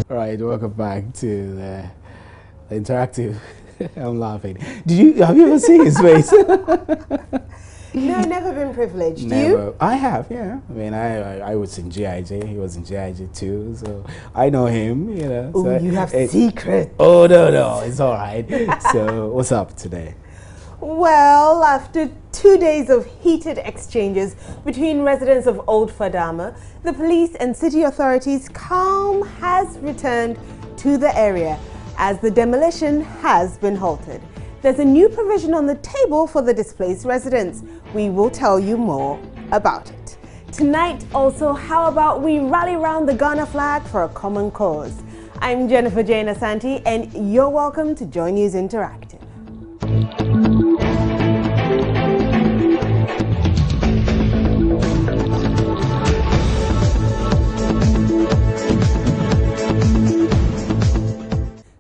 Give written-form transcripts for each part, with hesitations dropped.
Right, welcome back to the interactive. I'm laughing. Have you ever seen his face? No, never been privileged. Never. You? I have, yeah. I mean, I was in GIJ. He was in GIJ too, so I know him. You know. Oh, so you have secrets. Oh no, it's all right. So what's up today? Well, after 2 days of heated exchanges between residents of Old Fadama, the police and city authorities, calm has returned to the area as the demolition has been halted. There's a new provision on the table for the displaced residents. We will tell you more about it. Tonight also, how about we rally round the Ghana flag for a common cause? I'm Jennifer Jane Asante and you're welcome to Joy News Interactive.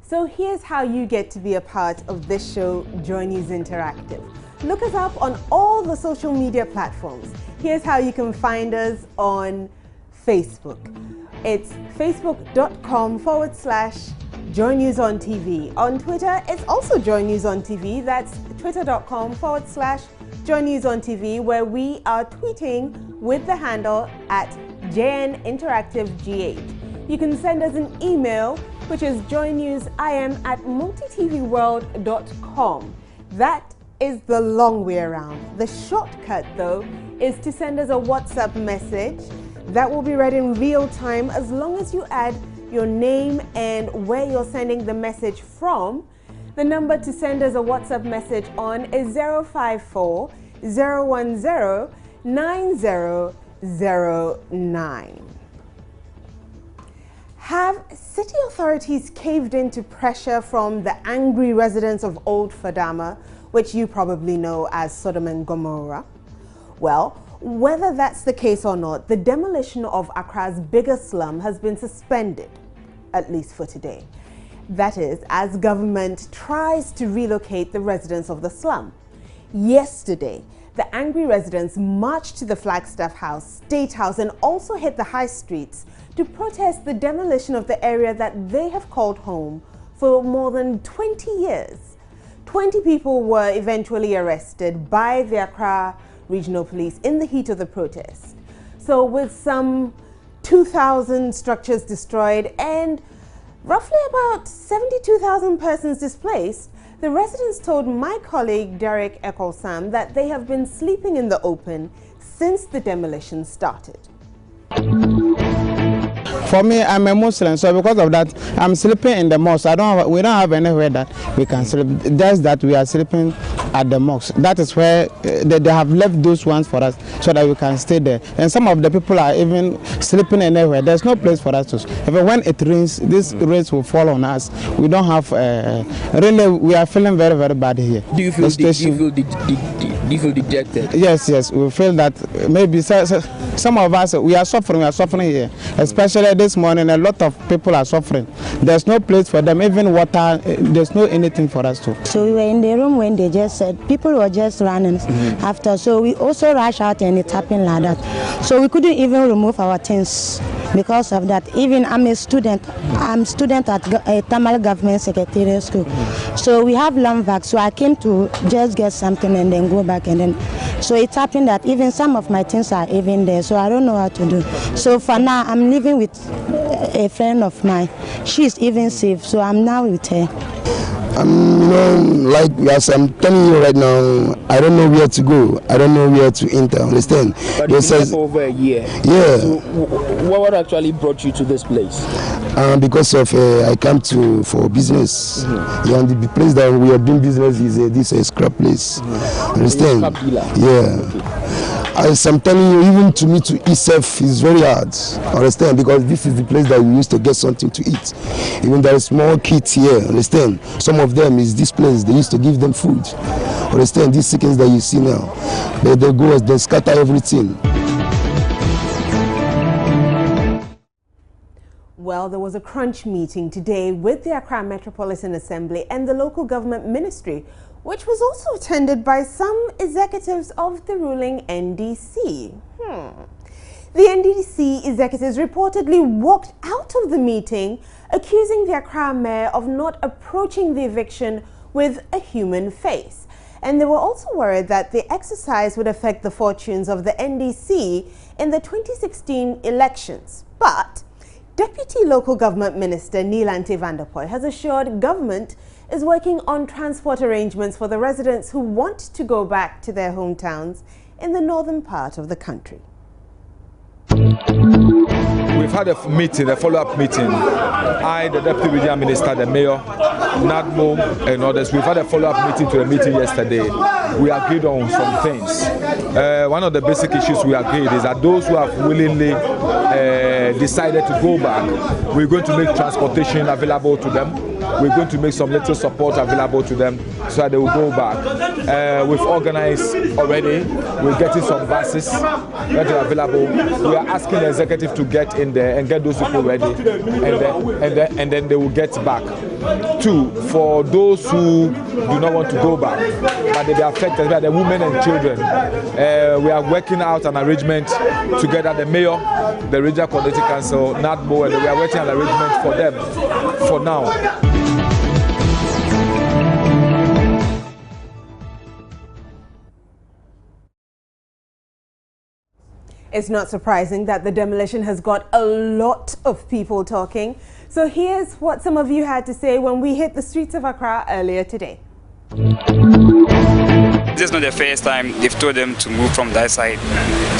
So here's how you get to be a part of this show, Joy News Interactive. Look us up on all the social media platforms. Here's how you can find us on Facebook. It's facebook.com/Joy News on TV. On Twitter, it's also Joy News on TV. That's twitter.com/Joy News on TV, where we are tweeting with the handle @JNInteractiveGH. You can send us an email, which is joynewsim@multitvworld.com. That is the long way around. The shortcut, though, is to send us a WhatsApp message that will be read in real time as long as you add your name and where you're sending the message from. The number to send us a WhatsApp message on is 054 010 9009. Have city authorities caved into pressure from the angry residents of Old Fadama, which you probably know as Sodom and Gomorrah? Well, whether that's the case or not, the demolition of Accra's biggest slum has been suspended, at least for today. That is, as government tries to relocate the residents of the slum. Yesterday, the angry residents marched to the Flagstaff House, State House, and also hit the high streets to protest the demolition of the area that they have called home for more than 20 years. 20 people were eventually arrested by the Accra Regional Police in the heat of the protest. So with some 2,000 structures destroyed and roughly about 72,000 persons displaced, the residents told my colleague Derek Ecclesam that they have been sleeping in the open since the demolition started. For me, I'm a Muslim, so because of that, I'm sleeping in the mosque. We don't have anywhere that we can sleep. Just that we are sleeping at the mosque. That is where they have left those ones for us so that we can stay there. And some of the people are even sleeping anywhere. There's no place for us to sleep. Even when it rains, this rain will fall on us. We don't have, really, we are feeling very, very bad here. Do you feel dejected? Yes, we feel that maybe some of us, we are suffering here. Especially this morning, a lot of people are suffering. There's no place for them, even water, there's no anything for us to. So we were in the room when they just said, people were just running after. So we also rushed out and it happened like that. So we couldn't even remove our things because of that. Even I'm a student. I'm student at Tamale Government Secretariat School. So we have long back. So I came to just get something and then go back and then. So it happened that even some of my things are even there. So I don't know what to do. So for now, I'm living with a friend of mine. She's even safe. So I'm now with her. Like as I'm telling you right now, I don't know where to go. I don't know where to enter. Understand? But you've been here for over a year. Yeah. So what actually brought you to this place? Because of I come for business. Yeah, and the place that we are doing business is this scrap place. Understand? Scrap dealer. Yeah. Okay. As I'm telling you, even to me to eat self is very hard. Understand? Because this is the place that we used to get something to eat. Even there are small kids here. Understand? Some of them is this place. They used to give them food. Understand? These chickens that you see now, they go, they scatter everything. Well, there was a crunch meeting today with the Accra Metropolitan Assembly and the local government ministry, which was also attended by some executives of the ruling NDC. The NDC executives reportedly walked out of the meeting, accusing the Accra mayor of not approaching the eviction with a human face. And they were also worried that the exercise would affect the fortunes of the NDC in the 2016 elections. But Deputy Local Government Minister Neelante Vanderpoy has assured government is working on transport arrangements for the residents who want to go back to their hometowns in the northern part of the country. We've had a meeting, a follow-up meeting. I, the Deputy Regional Minister, the Mayor, NADMO and others, we've had a follow-up meeting to the meeting yesterday. We agreed on some things. One of the basic issues we agreed is that those who have willingly decided to go back, we're going to make transportation available to them. We're going to make some little support available to them so that they will go back. We've organized already. We're getting some buses that are available. We are asking the executive to get in there and get those people ready, and then they will get back. Two, for those who do not want to go back, but they be affected by the women and children, we are working out an arrangement together, the mayor, the regional coordinating council, NADMO, and we are working an arrangement for them for now. It's not surprising that the demolition has got a lot of people talking. So here's what some of you had to say when we hit the streets of Accra earlier today. This is not the first time they've told them to move from that side.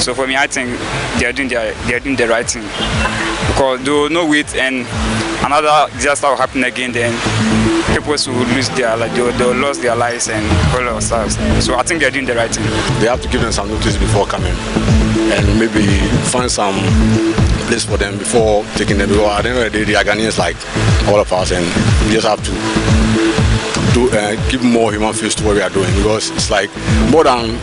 So for me, I think they're doing the right thing. Because they will not wait and another disaster will happen again, then people will lose their lives, they'll lose their lives and all of stuff. So I think they're doing the right thing. They have to give them some notice before coming and maybe find some place for them before taking them. Because at the end of the day, they are Ghanaians like all of us, and we just have to give more human face to what we are doing, because it's like more than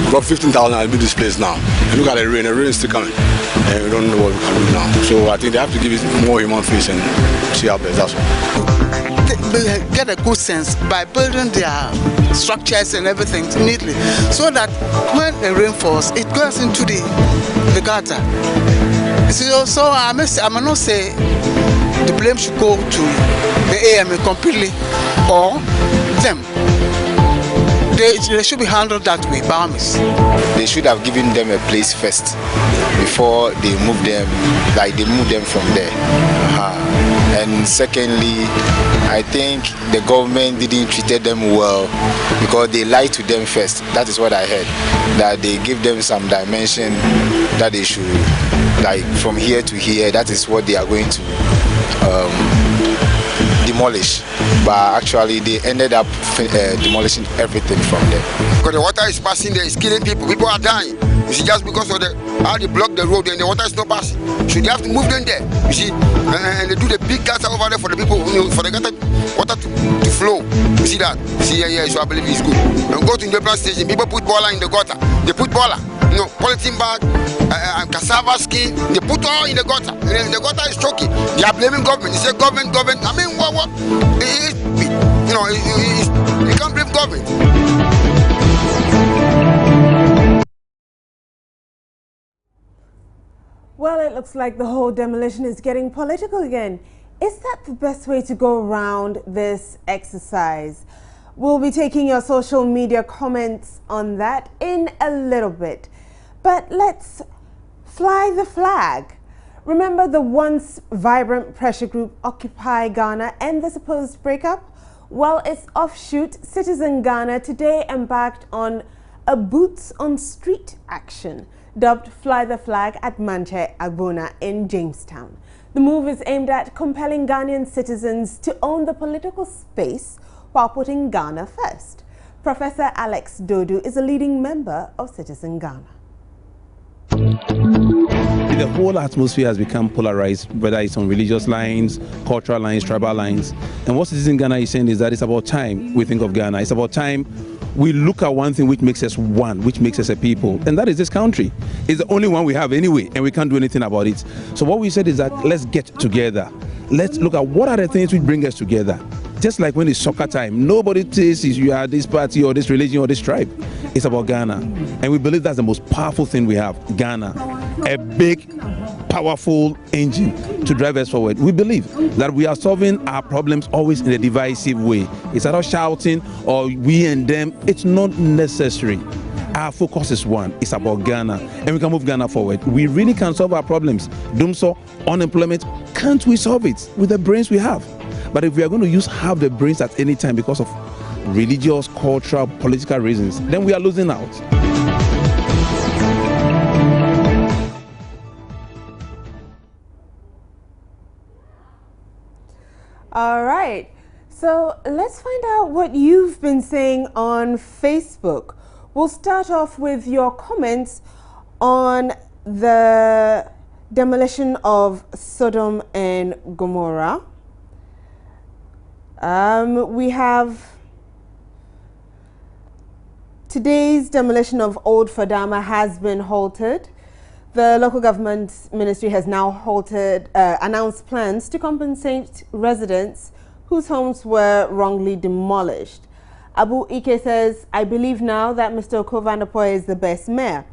about 15,000 have been this place now. And look at the rain is still coming, and we don't know what we can do now. So I think they have to give it more human face and see how best, that's all. They get a good sense by building their structures and everything neatly, so that when the rain falls, it goes into the gutter. So I must not say the blame should go to the AMA completely or them. They should be handled that way, Bahamas. They should have given them a place first before they move them, like they move them from there. And secondly, I think the government didn't treat them well because they lied to them first. That is what I heard, that they give them some dimension that they should, like from here to here, that is what they are going to demolish, but actually they ended up demolishing everything from there. Because the water is passing there, it's killing people. People are dying. You see, just because of how they block the road and the water is not passing. So they have to move them there. You see, and they do the big gutter over there for the people, for the gutter water to flow. You see that? See, yeah, so I believe it's good. When we go to the plant station, people put boiler in the gutter. They put boiler, polythene bag, cassava skin, they put all in the gutter. And the gutter is choking. They are blaming government. They say government. I mean, what? You can't blame government. Well, it looks like the whole demolition is getting political again. Is that the best way to go around this exercise? We'll be taking your social media comments on that in a little bit. But let's fly the flag. Remember the once vibrant pressure group Occupy Ghana and the supposed breakup? Well, its offshoot, Citizen Ghana, today embarked on a boots on street action dubbed Fly the Flag at Manche Agbona in Jamestown. The move is aimed at compelling Ghanaian citizens to own the political space while putting Ghana first. Professor Alex Dodu is a leading member of Citizen Ghana. The whole atmosphere has become polarized, whether it's on religious lines, cultural lines, tribal lines. And what Citizen Ghana is saying is that it's about time we think of Ghana. It's about time we look at one thing which makes us one, which makes us a people, and that is this country. It's the only one we have anyway, and we can't do anything about it. So what we said is that let's get together. Let's look at what are the things which bring us together. Just like when it's soccer time, nobody says you are this party or this religion or this tribe. It's about Ghana. And we believe that's the most powerful thing we have, Ghana. A big, powerful engine to drive us forward. We believe that we are solving our problems always in a divisive way. It's not shouting or we and them. It's not necessary. Our focus is one. It's about Ghana, and we can move Ghana forward. We really can solve our problems. Dumso, unemployment, can't we solve it with the brains we have? But if we are going to use half the brains at any time because of religious, cultural, political reasons, then we are losing out. All right. So let's find out what you've been saying on Facebook. We'll start off with your comments on the demolition of Sodom and Gomorrah. We have today's demolition of Old Fadama has been halted. The local government ministry has now announced plans to compensate residents whose homes were wrongly demolished. Abu Ike says, I believe now that Mr. Okovandapoy is the best mayor.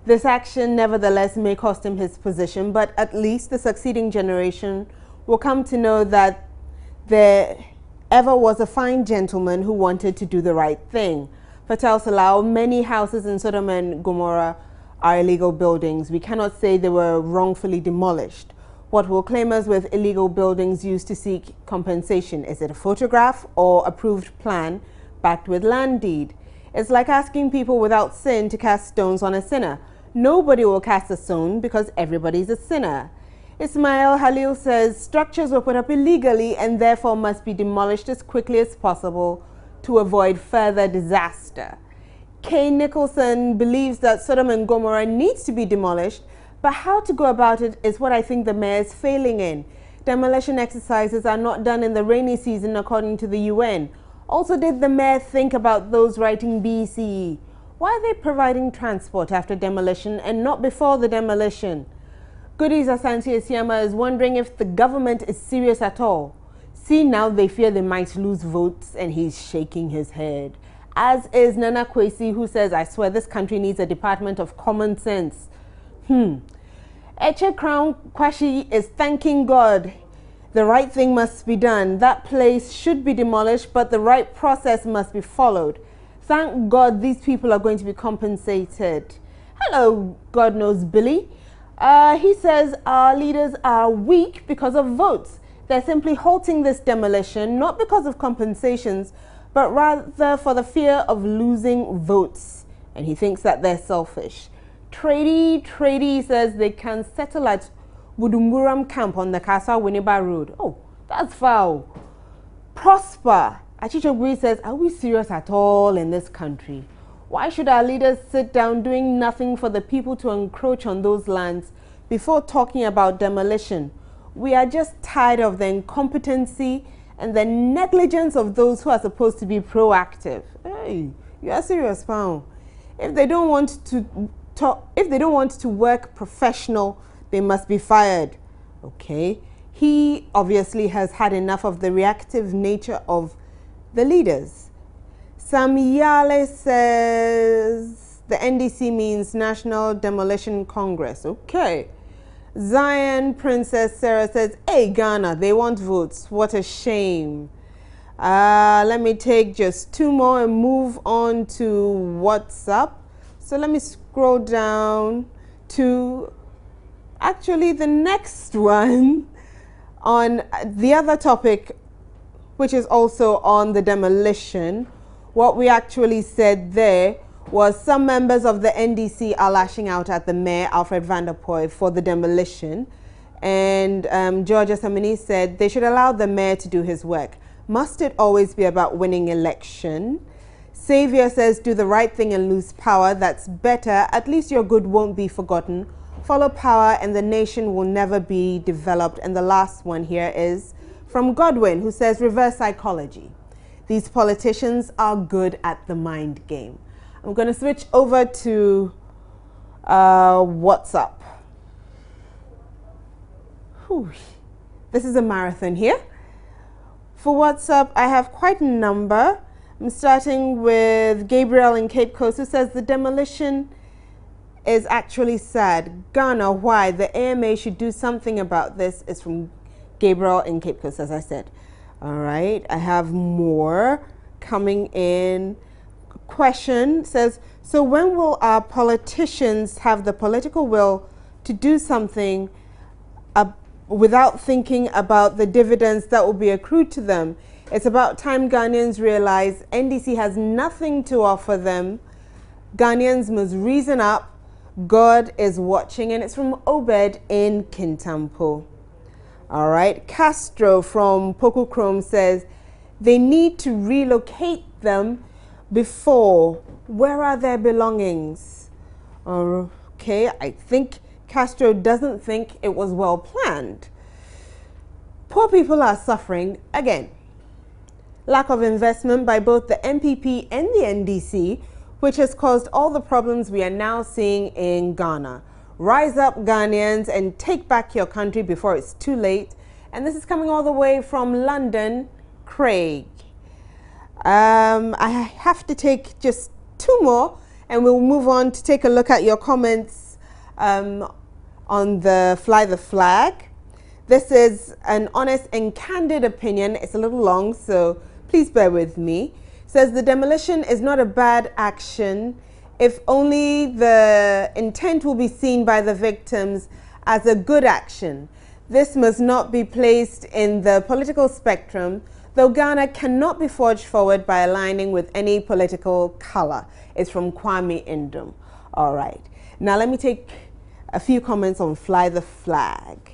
This action nevertheless may cost him his position, but at least the succeeding generation will come to know that there ever was a fine gentleman who wanted to do the right thing. Patel Salau, many houses in Sodom and Gomorrah are illegal buildings. We cannot say they were wrongfully demolished. What will claimers with illegal buildings use to seek compensation? Is it a photograph or approved plan backed with land deed? It's like asking people without sin to cast stones on a sinner. Nobody will cast a stone because everybody's a sinner. Ismail Halil says structures were put up illegally and therefore must be demolished as quickly as possible to avoid further disaster. Kay Nicholson believes that Sodom and Gomorrah needs to be demolished, but how to go about it is what I think the mayor is failing in. Demolition exercises are not done in the rainy season according to the UN. Also, did the mayor think about those writing BCE? Why are they providing transport after demolition and not before the demolition? Goodies Asante Esiama is wondering if the government is serious at all. See, now they fear they might lose votes, and he's shaking his head. As is Nana Kwesi, who says, I swear this country needs a department of common sense. Eche Crown Kwashi is thanking God. The right thing must be done. That place should be demolished, but the right process must be followed. Thank God these people are going to be compensated. Hello, God knows Billy. He says our leaders are weak because of votes. They're simply halting this demolition, not because of compensations, but rather for the fear of losing votes. And he thinks that they're selfish. Trady says they can settle at Budumburam camp on the Kasa Winneba Road. Oh, that's foul. Prosper Achichogui says, are we serious at all in this country? Why should our leaders sit down doing nothing for the people to encroach on those lands before talking about demolition? We are just tired of the incompetency and the negligence of those who are supposed to be proactive. Hey, you are serious, pal. If they don't want to work professional, they must be fired. Okay. He obviously has had enough of the reactive nature of the leaders. Samiyale says the NDC means National Demolition Congress. Okay. Zion Princess Sarah says, hey Ghana, they want votes. What a shame. Let me take just two more and move on to WhatsApp. So let me scroll down to actually the next one on the other topic, which is also on the demolition. What we actually said there was some members of the NDC are lashing out at the mayor, Alfred Vanderpoy, for the demolition. And Georgia Samini said they should allow the mayor to do his work. Must it always be about winning election? Xavier says, do the right thing and lose power. That's better. At least your good won't be forgotten. Follow power and the nation will never be developed. And the last one here is from Godwin, who says, reverse psychology. These politicians are good at the mind game. I'm going to switch over to WhatsApp. Whew. This is a marathon here. For WhatsApp, I have quite a number. I'm starting with Gabriel in Cape Coast, who says the demolition is actually sad. Ghana, why? The AMA should do something about this. Is from Gabriel in Cape Coast, as I said. All right, I have more coming in. Question says, so when will our politicians have the political will to do something without thinking about the dividends that will be accrued to them? It's about time Ghanaians realize NDC has nothing to offer them. Ghanaians must reason up. God is watching. And it's from Obed in Kintampo. All right. Castro from Poku Chrome says they need to relocate them before. Where are their belongings? Okay. I think Castro doesn't think it was well planned. Poor people are suffering again. Lack of investment by both the MPP and the NDC, which has caused all the problems we are now seeing in Ghana. Rise up, Ghanaians, and take back your country before it's too late. And this is coming all the way from London, Craig. I have to take just two more, and we'll move on to take a look at your comments on the Fly the Flag. This is an honest and candid opinion. It's a little long, so please bear with me. It says the demolition is not a bad action if only the intent will be seen by the victims as a good action. This must not be placed in the political spectrum, though Ghana cannot be forged forward by aligning with any political color. It's from Kwame Indom. All right. Now let me take a few comments on Fly the Flag.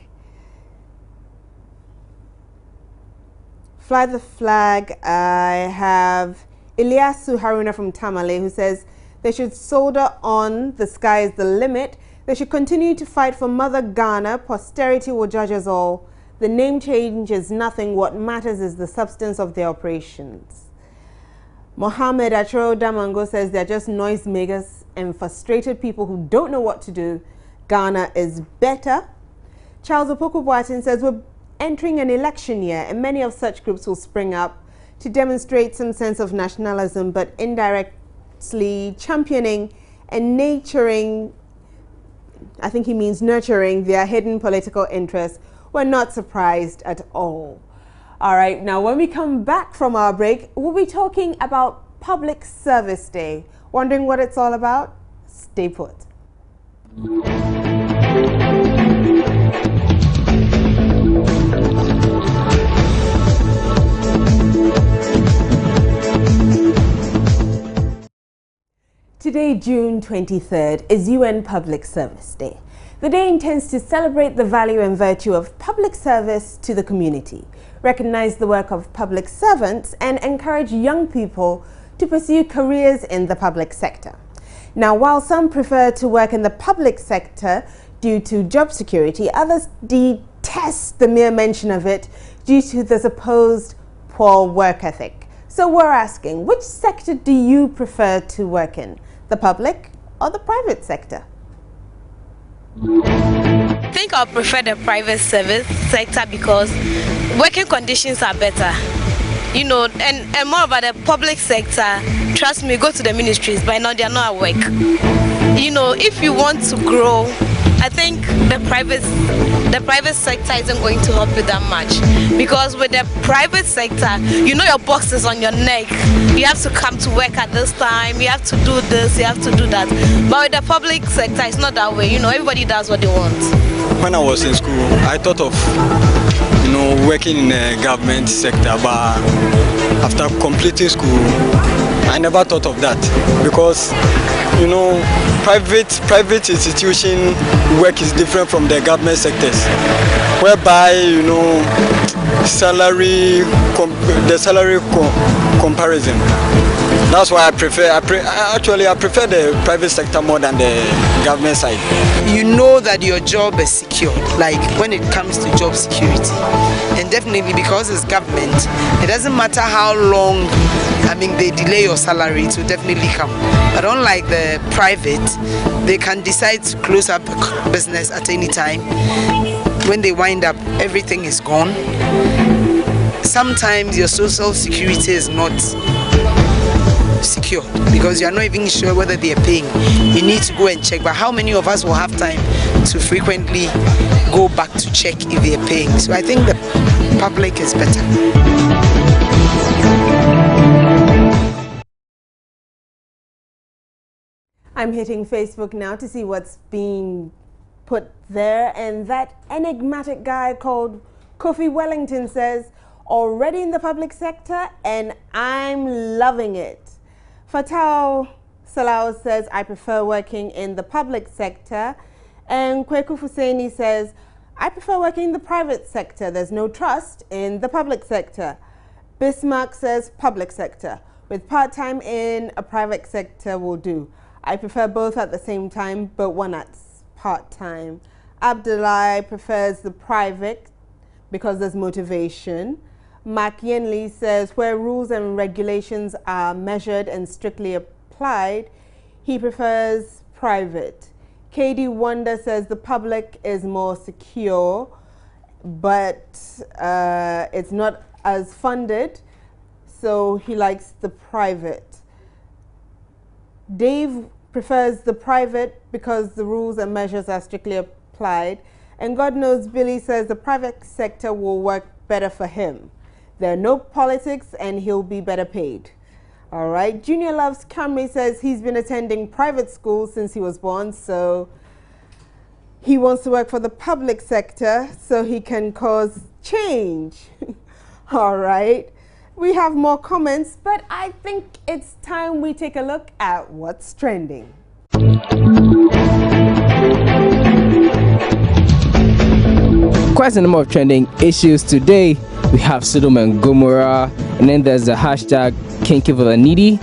Fly the Flag, I have Ilyasu Haruna from Tamale, who says they should soldier on, the sky is the limit. They should continue to fight for Mother Ghana. Posterity will judge us all. The name change is nothing. What matters is the substance of their operations. Mohammed Achro Damango says they're just noisemakers and frustrated people who don't know what to do. Ghana is better. Charles Opoku Boatin says we're entering an election year and many of such groups will spring up to demonstrate some sense of nationalism, but indirectly championing and nurturing, I think he means nurturing, their hidden political interests. We're not surprised at all. All right, now when we come back from our break, we'll be talking about Public Service Day. Wondering what it's all about? Stay put. Today, June 23rd, is UN Public Service Day. The day intends to celebrate the value and virtue of public service to the community, recognize the work of public servants, and encourage young people to pursue careers in the public sector. Now, while some prefer to work in the public sector due to job security, others detest the mere mention of it due to the supposed poor work ethic. So we're asking, which sector do you prefer to work in? The public or the private sector? I think I'll prefer the private service sector because working conditions are better. You know, and more about the public sector, trust me, go to the ministries, but now they're not at work. You know, if you want to grow, I think the private sector isn't going to help you that much, because with the private sector, you know your box is on your neck. You have to come to work at this time, you have to do this, you have to do that. But with the public sector, it's not that way. You know, everybody does what they want. When I was in school, I thought of, you know, working in the government sector, but after completing school, I never thought of that, because, you know, private institution work is different from the government sectors, whereby, you know, salary comparison. That's why I prefer the private sector more than the government side. You know that your job is secure, like when it comes to job security. And definitely because it's government, it doesn't matter how long, they delay your salary, it will definitely come. But unlike the private, they can decide to close up business at any time. When they wind up, everything is gone. Sometimes your social security is not secure because you are not even sure whether they are paying. You need to go and check. But how many of us will have time to frequently go back to check if they are paying? So I think the public is better. I'm hitting Facebook now to see what's being put there, and that enigmatic guy called Kofi Wellington says, already in the public sector and I'm loving it. Fatal Salau says, I prefer working in the public sector. And Kweku Fuseni says, I prefer working in the private sector. There's no trust in the public sector. Bismarck says public sector. With part-time in a private sector will do. I prefer both at the same time, but one at part-time. Abdullah prefers the private because there's motivation. Mak Yenli says, where rules and regulations are measured and strictly applied, he prefers private. KD Wonder says the public is more secure, but it's not as funded, so he likes the private. Dave prefers the private because the rules and measures are strictly applied. And God knows Billy says the private sector will work better for him. There are no politics and he'll be better paid. All right. Junior Loves Camry says he's been attending private school since he was born, so he wants to work for the public sector so he can cause change. All right. We have more comments, but I think it's time we take a look at what's trending. Quite a number of trending issues today. We have Sodom and Gomorrah, and then there's the hashtag Kinky for the Needy,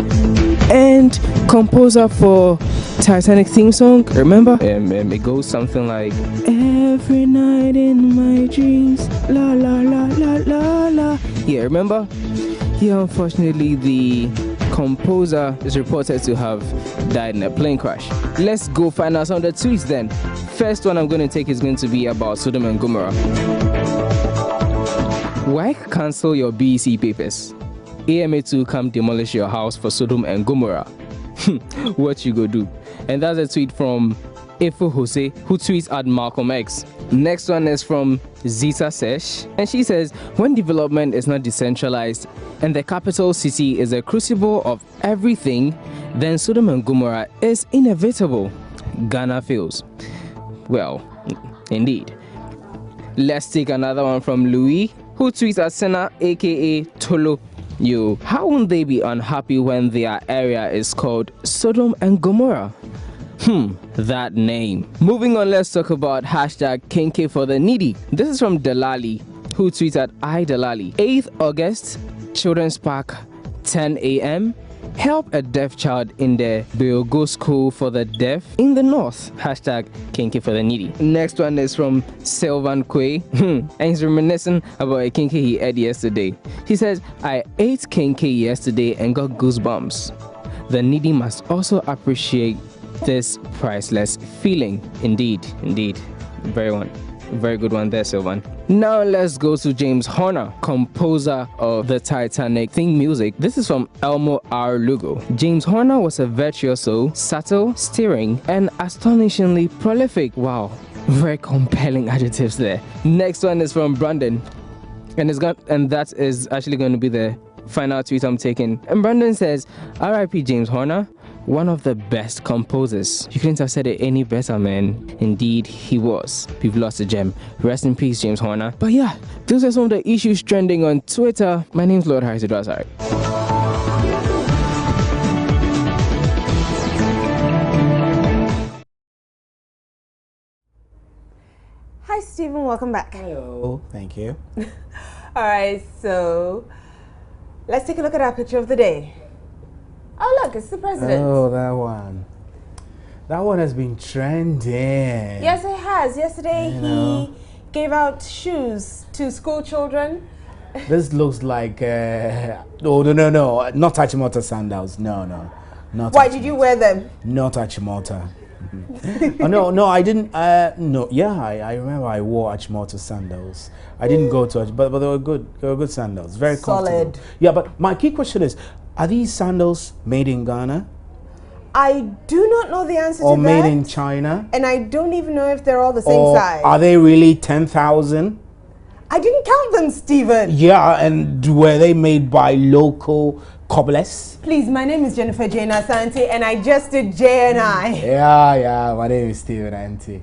and composer for Titanic theme song. Remember? It goes something like, every night in my dreams, la la la la la la. Yeah, remember? Yeah, unfortunately, the composer is reported to have died in a plane crash. Let's go find out some of the tweets then. First one I'm going to take is going to be about Sodom and Gomorrah. Why cancel your BEC papers? AMA2 come demolish your house for Sodom and Gomorrah. What you go do? And that's a tweet from Efo Jose, who tweets at Malcolm X. Next one is from Zita Sesh, and she says, when development is not decentralized and the capital city is a crucible of everything, then Sodom and Gomorrah is inevitable. Ghana fails. Well, indeed. Let's take another one from Louis, who tweets at Senna, aka Tolo. Yo, how won't they be unhappy when their area is called Sodom and Gomorrah? That name. Moving on, let's talk about hashtag Kinky for the Needy. This is from Delali, who tweets at iDelali. 8th August, Children's Park, 10 a.m. Help a deaf child in the Biogo School for the Deaf in the North. Hashtag Kinky for the Needy. Next one is from Sylvan Quay, and he's reminiscing about a kinky he ate yesterday. He says, I ate kinky yesterday and got goosebumps. The needy must also appreciate this priceless feeling. Indeed, indeed. Very good one there, Sylvan. Now let's go to James Horner, composer of the Titanic theme music. This is from Elmo R. Lugo. James Horner was a virtuoso, subtle, stirring, and astonishingly prolific. Wow, very compelling adjectives there. Next one is from Brandon, and that is actually going to be the final tweet I'm taking. And Brandon says, R.I.P. James Horner, one of the best composers. You couldn't have said it any better, man. Indeed, he was. We've lost a gem. Rest in peace, James Horner. But yeah, those are some of the issues trending on Twitter. My name's Lord Harris Asare. Hi, Stephen. Welcome back. Hello. Thank you. All right, so let's take a look at our picture of the day. Oh, look, it's the president. Oh, that one. That one has been trending. Yes, it has. Yesterday, he gave out shoes to school children. This looks like, no, not Achimota sandals. No. Not Why did you wear them? Not Achimota. No, I didn't. No, yeah, I remember I wore Achimota sandals. I didn't go to but they were good. They were good sandals, very comfortable. Solid. Yeah, but my key question is: are these sandals made in Ghana? I do not know the answer to that. Or made in China? And I don't even know if they're all the same size. Are they really 10,000? I didn't count them, Stephen. Yeah, and were they made by local cobblers? Please, my name is Jennifer Jane Asante, and I just did J&I. Yeah, my name is Stephen Anti.